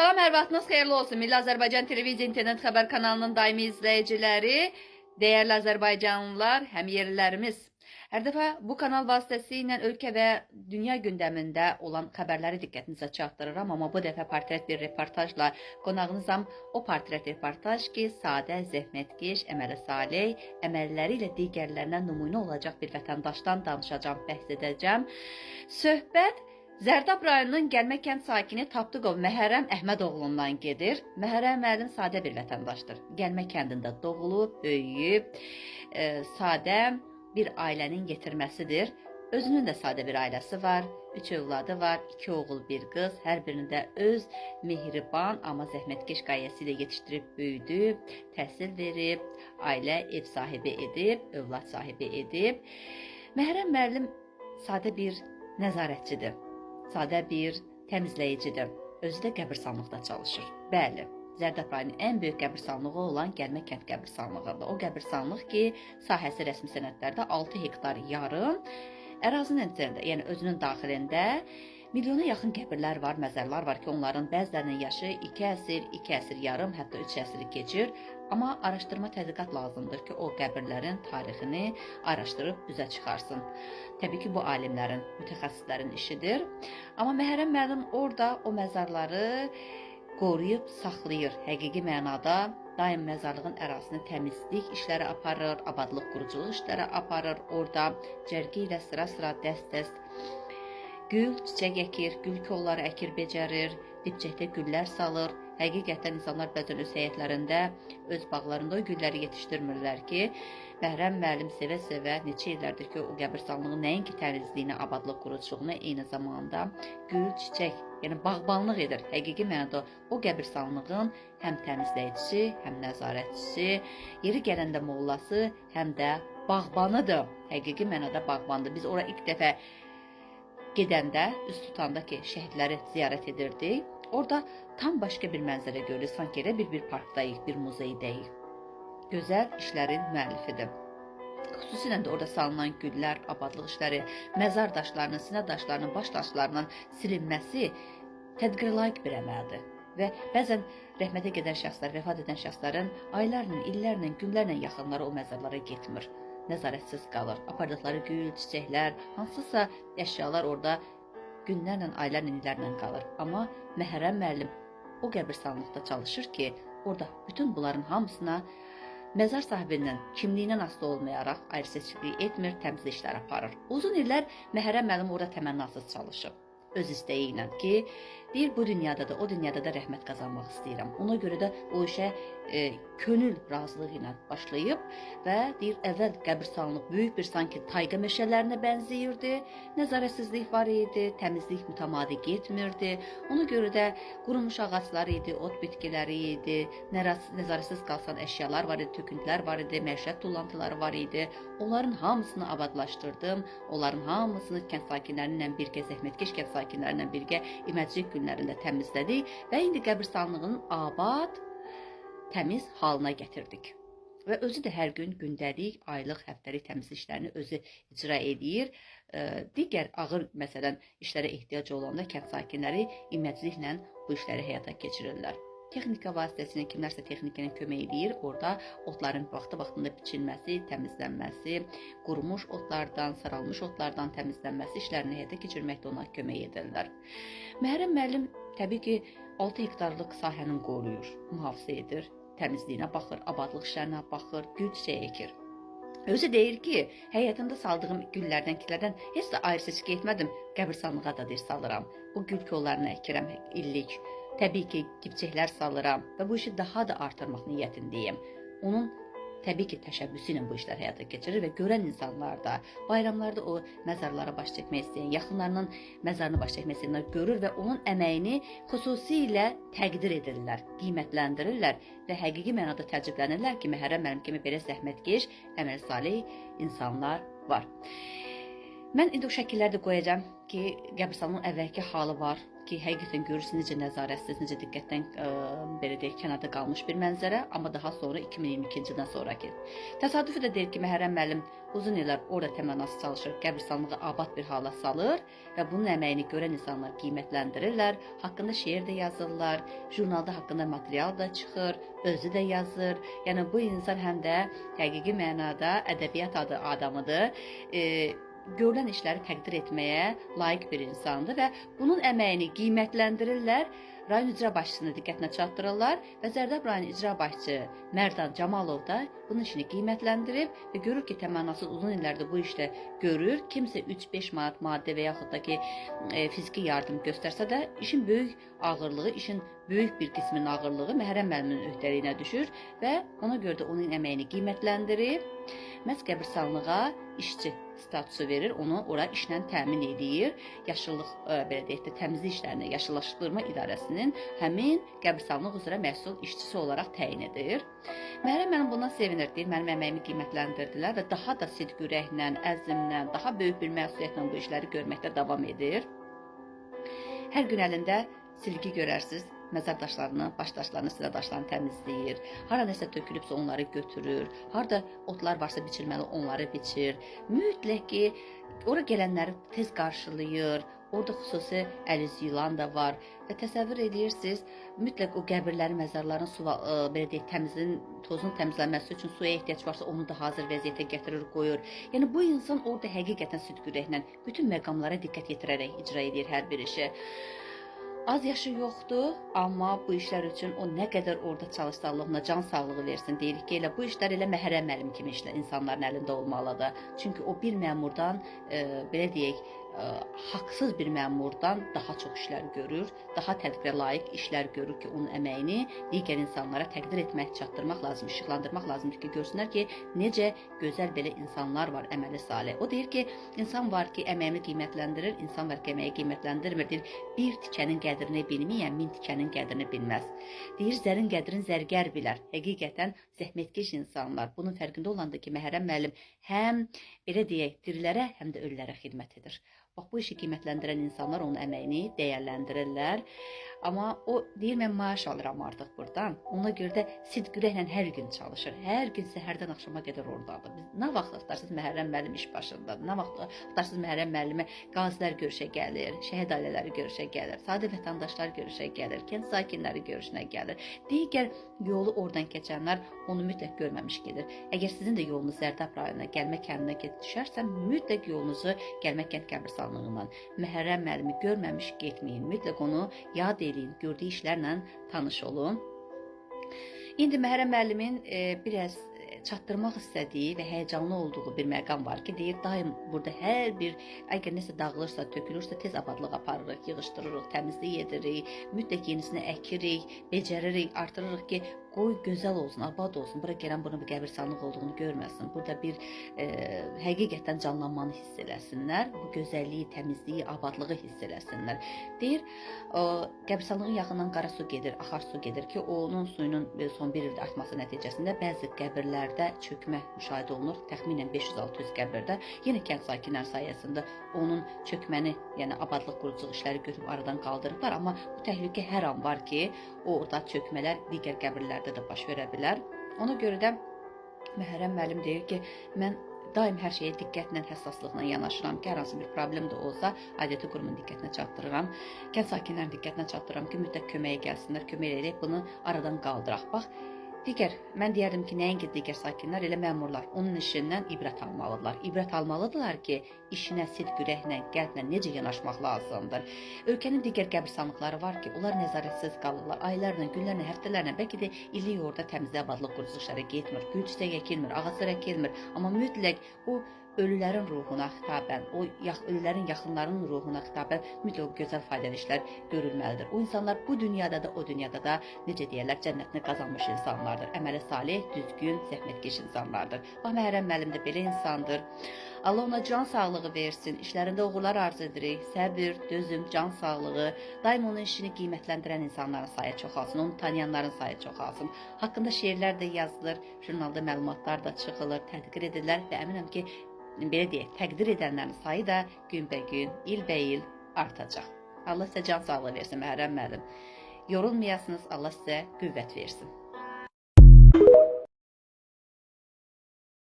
Salam, hər vaxtınız xeyirli olsun. Milli Azərbaycan Televiziya İnternet xəbər kanalının daimi izləyiciləri, dəyərli Azərbaycanlılar, həmyerlilərimiz. Hər dəfə bu kanal vasitəsilə ölkə və dünya gündəmində olan xəbərləri diqqətinizə çatdırıram. Amma bu dəfə portret bir reportajla qonağınızam. O portret reportaj ki, sadə, zəhmətkeş, əməli salih, əməlləri ilə digərlərinə nümunə olacaq bir vətəndaşdan danışacağım, bəhs edəcəm. Söhbət Zərdab rayonunun Gəlmə kənd sakini Tapdıqov Məhərrəm Əhmədoğlundan gedir. Məhərrəm müəllim sadə bir vətəndaşdır. Gəlmə kəndində doğulub, böyüyüb, sadə bir ailənin yetirməsidir. Özünün də sadə bir ailəsi var, 3 övladı var, 2 oğul, 1 qız. Hər birini də öz mehriban, amma zəhmətkeş qayəsi ilə yetişdirib, böyüdüb, təhsil verib, ailə ev sahibi edib, övlad sahibi edib. Məhərrəm müəllim sadə bir nəzarətçidir. Sadə bir təmizləyicidir. Özü də qəbirstanlıqda çalışır. Bəli, Zərdab rayonunun ən böyük qəbirstanlığı olan Gəlmə kənd qəbirstanlığıdır. O qəbirstanlıq ki, sahəsi rəsmi sənədlərdə 6 hektar yarım ərazinin üzərində, yəni özünün daxilində milyona yaxın qəbirlər var, məzarlar var ki, onların bəzilərinin yaşı 2 əsr, 2 əsr yarım, hətta 3 əsri keçir. Amma araşdırma tədqiqat lazımdır ki, o qəbirlərin tarixini araşdırıb üzə çıxarsın. Təbii ki, bu alimlərin, mütəxəssislərin işidir. Amma Məhərrəm müəllim orada o məzarları qoruyub saxlayır. Həqiqi mənada daim məzarlığın ərazisini təmizlik işləri aparır, abadlıq quruculuq işləri aparır. Orada cərgə ilə sıra-sıra, dəst-dəst gül, çiçək əkir, gül kolları əkir, becərir, dibçəkdə güllər salır. Həqiqətən insanlar bəzən öz həyətlərində, öz bağlarında o gülləri yetişdirmirlər ki, Məhərrəm müəllim sevə-sevə neçə illərdir ki, o qəbirstanlığın nəinki təmizliyinə, abadlıq quruculuğuna, eyni zamanda gül, çiçək, yəni bağbanlıq edir. Həqiqi mənada o qəbirstanlığın həm təmizləyicisi, həm nəzarətçisi, yeri gələndə mollası, həm də bağbanıdır. Həqiqi mənada bağbandır. Biz ora ilk dəfə gedəndə, üst tutanda ki, şəhidləri ziyarət edirdik. Orada tam başqa bir mənzərə görürük. Sanki elə bir parkdayıq, bir muzeydəyik. Gözəl işlərin müəllifidir. Xüsusilə də orada salınan güllər, abadlıq işləri, məzar daşlarının, sinə daşlarının, baş daşlarının silinməsi tədbirə layiq bir əməldir. Və bəzən rəhmətə gedən şəxslər, vəfat edən şəxslərin aylarla, illərlə, günlərlə yaxınları o məzarlara getmir. Nəzarətsiz qalır. Apardıqları gül, çiçəklər, hansısa əşyalar orada günlərlə, aylarla, illərlə qalır. Amma Məhərrəm müəllim o qəbirstanlıqda çalışır ki, orada bütün bunların hamısına məzar sahibinin kimliyindən asılı olmayaraq ayrı-seçkilik etmir, təmizlik işləri aparır. Uzun illər Məhərrəm müəllim orada təmənnasız çalışıb. Öz istəyi ilə ki, deyir, bu dünyada da, o dünyada da rəhmət qazanmaq istəyirəm. Ona görə də o işə könül razılığı ilə başlayıb və deyir, əvvəl qəbirstanlıq böyük bir sanki tayqa meşələrinə bənzəyirdi, nəzarətsizlik var idi, təmizlik mütəmadi getmirdi. Ona görə də qurumuş ağacları idi, ot bitkiləri idi, nəzarətsiz qalsan əşyalar var idi, töküntülər var idi, məişət tullantıları var idi. Onların hamısını abadlaşdırdım, onların hamısını kənd sakinlərinlə birgə, zəhmətkeş kənd sakinlərinlə birgə iməclik günlərində təmizlədik və indi qəbirstanlığının abad, təmiz halına gətirdik. Və özü də hər gün gündəlik, aylıq, həftəlik təmizlik işlərini özü icra edir. Digər ağır məsələn işlərə ehtiyac olanda kənd sakinləri iməcliklə bu işləri həyata keçirirlər. Texnika vasitəsilə kimlərsə texnikaya kömək edir. Orada otların vaxtı-vaxtında biçilməsi, təmizlənməsi, qurumuş otlardan, saralmış otlardan təmizlənməsi işlərini həyata keçirməkdə ona kömək edirlər. Məhərrəm müəllim təbii ki 6 hektarlıq sahənin qoruyur, mühafizə edir, təmizliyinə baxır, abadlıq işlərinə baxır, gül çiçək əkir. Özü deyir ki, həyatımda saldığım güllərdən, kitlərdən heç də ayrı-seçki etmədim, qəbirstanlığa da deyir salıram. Bu gül kollarını əkirəm illik. Təbii ki, dibçəklər salıram və bu işi daha da artırmaq niyyətindəyim. Onun təbii ki, təşəbbüsü ilə bu işlər həyata keçirir və görən insanlar da bayramlarda o məzarlara baş çəkmək istəyən, yaxınlarının məzarını baş çəkmək istəyənlər görür və onun əməyini xüsusilə təqdir edirlər, qiymətləndirirlər və həqiqi mənada təəccüblənirlər ki, Məhərrəm müəllim kimi belə zəhmətkeş, əməl salih insanlar var. Mən indi o şəkilləri də qoyacağım ki, qəbirstanlığın əvvəlki halı var, ki həqiqətən görürsünüz necə nəzarətsiz, necə diqqətdən belə deyək kənarda qalmış bir mənzərə, amma daha sonra 2022-ci ildən sonraki. Təsadüfi də deyir ki, Məhərrəm müəllim uzun illər orada təmənnasız çalışır, qəbristanlığı abad bir hala salır və bunun əməyini görən insanlar qiymətləndirirlər, haqqında şeir də yazırlar, jurnalda haqqında material da çıxır, özü də yazır. Yəni bu insan həm də həqiqi mənada ədəbiyyat adamıdır. Görülən işləri təqdir etməyə layiq bir insandır və bunun əməyini qiymətləndirirlər. Rayon icra başçısını diqqətinə çatdırırlar və Zərdab rayon icra başçısı Mərdan Camalov da bunun işini qiymətləndirib və görür ki, təmənnasız uzun illərdir bu işdə görür. Kimsə 3-5 manat maddi və yaxud da ki, fiziki yardım göstərsə də işin böyük ağırlığı, işin böyük bir qisminin ağırlığı Məhərrəm müəllimin öhdəliyinə düşür və ona görə də onun əməyini qiymətləndirib məhz qəbristanlığa işçi statusu verir, onu ora işlə təmin edir. Yaşıllıq belə deyək də təmizlik işlərini yaşıllaşdırma idarəsinin həmin qəbristanlıq üzrə məsul işçisi olaraq təyin edir. Məhərrəm müəllim bundan sevinir, deyir, mənim əməyimi qiymətləndirdilər və daha da sidq ürəklə, əzmlə, daha böyük bir məsuliyyətlə bu işləri görməkdə davam edir. Hər gün əlində silgi görərsiniz, məzar daşlarını, baş daşlarını, silə daşlarını təmizləyir. Hara nəsə tökülübsə onları götürür. Harada otlar varsa biçilməli onları biçir. Mütləq ki, ora gələnləri tez qarşılayır. Orada xüsusi əliz yılan da var və təsəvvür edirsiniz, mütləq o qəbirlərin, məzarların belə deyək, təmizliyin, tozun təmizlənməsi üçün suya ehtiyac varsa onu da hazır vəziyyətə gətirir, qoyur. Yəni bu insan orada həqiqətən sidq ürəklə bütün məqamlara diqqət yetirərək icra edir hər bir işi. Az yaşı yoxdur, amma bu işlər üçün o nə qədər orada çalışsa Allah ona can sağlığı versin. Deyirik ki, elə bu işlər elə Məhərrəm müəllim kimi insanların əlində olmalıdır. Çünki o bir məmurdan, belə deyək, haqsız bir məmurdan daha çox işlər görür, daha tədbirə layiq işlər görür ki, onun əməyini digər insanlara təqdir etmək, çatdırmaq lazım, işıqlandırmaq lazımdır ki, görsünlər ki, necə gözəl belə insanlar var, əməli salih. O deyir ki, insan var ki, əməyini qiymətləndirir, insan var ki, əməyi qiymətləndirmir. Deyir, bir tikənin qədrini bilməyən min tikənin qədrini bilməz. Deyir, zərin qədrin zərgər bilər. Həqiqətən zəhmətkeş insanlar. Bunun fərqində olandır ki, Məhərrəm müəllim həm belə deyək, dirilərə, həm də ölülərə xidmət edir. Bax, bu işi qiymətləndirən insanlar onun əməyini dəyərləndirirlər. Amma o deyir, mən maaş alıram artıq buradan. Ona görə də sidq ürəklə hər gün çalışır. Hər gün səhərdən axşama qədər oradadır. Nə vaxt axtarsınız Məhərrəm müəllim iş başındadır. Nə vaxt axtarsınız Məhərrəm müəllimə qazilər görüşə gəlir, şəhid ailələri görüşə gəlir, sadə vətəndaşlar görüşə gəlir, kənd sakinləri görüşünə gəlir. Digər yolu oradan keçənlər onu mütləq görməmiş gedir. Əgər sizin də yolunuz Zərdab rayonuna, Gəlmə kəndinə düşərsə, mütləq yolunuzu Gəlmə kənd qəbristanlığından Məhərrəm müəllimi görməmiş getməyin. Mütləq onu yad eləyin, gördüyü işlərlə tanış olun. İndi Məhərrəm müəllimin biraz çatdırmaq istədiyi və həyəcanlı olduğu bir məqam var ki, deyir, daim burada hər bir, əgər nəsə dağılırsa, tökülürsə, tez abadlıq aparırıq, yığışdırırıq, təmizlik edirik, mütləq yenisini əkirik, becəririk, artırırıq ki, qoy gözəl olsun, abad olsun, bura gələn bunun bir qəbristanlıq olduğunu görməsin, burada bir həqiqətən canlanmanı hiss eləsinlər, bu gözəlliyi, təmizliyi, abadlığı hiss eləsinlər. Deyir, qəbristanlığın yaxından qara su gedir, axar su gedir ki, onun suyunun son bir ildə artması nəticəsində bəzi qəbirlərdə çökmə müşahidə olunur, təxminən 500-600 qəbirdə, yenə kənd sakinləri sayəsində onun çökməni, yəni abadlıq quruculuq işləri götürüb aradan qaldırırlar, amma bu təhlükə hər an var ki, orada çökmələr digər qəbirlərdə də baş verə bilər. Ona görə də Məhərrəm müəllim deyir ki, mən daim hər şeyə diqqətlə, həssaslıqla yanaşıram ki, hər hansı bir problem də olsa, aidiyyatı qurumun diqqətinə çatdırıram. Kənd sakinlərin diqqətinə çatdırıram ki, mütləq köməyə gəlsinlər, kömək edərək bunu aradan qaldıraq. Bax, mən deyərdim ki, nəinki digər sakinlər, elə məmurlar onun işindən ibrət almalıdırlar. İbrət almalıdırlar ki, işinə sidq ürəklə, qəlblə necə yanaşmaq lazımdır. Ölkənin digər qəbristanlıqları var ki, onlar nəzarətsiz qalırlar. Aylarla, günlərlə, həftələrlə, bəlkə də illik orada təmizlik, abadlıq quruculuq işləri getmir, gül çiçək əkilmir, ağaclar əkilmir. Amma mütləq o ölülərin ruhuna xitabən, o ölülərin yaxınlarının ruhuna xitabən mütləq gözəl faydalı işlər görülməlidir. O insanlar bu dünyada da, o dünyada da necə deyərlər, cənnətini qazanmış insanlardır. Əməli salih, düzgün, zəhmətkeş insanlardır. Bax, Məhərrəm müəllim də belə insandır. Allah ona can sağlığı versin, işlərində uğurlar arzu edirik, səbir, dözüm, can sağlığı, daim onun işini qiymətləndirən insanların sayı çoxalsın, onu tanıyanların sayı çoxalsın. Haqqında şeirlər də yazılır, jurnalda məlumatlar da çıxılır, tədqiq edilir və əminəm ki, belə deyək, təqdir edənlərin sayı da günbəgün, ilbəil artacaq. Allah sizə can sağlığı versin Məhərrəm müəllim. Yorulmayasınız, Allah sizə qüvvət versin.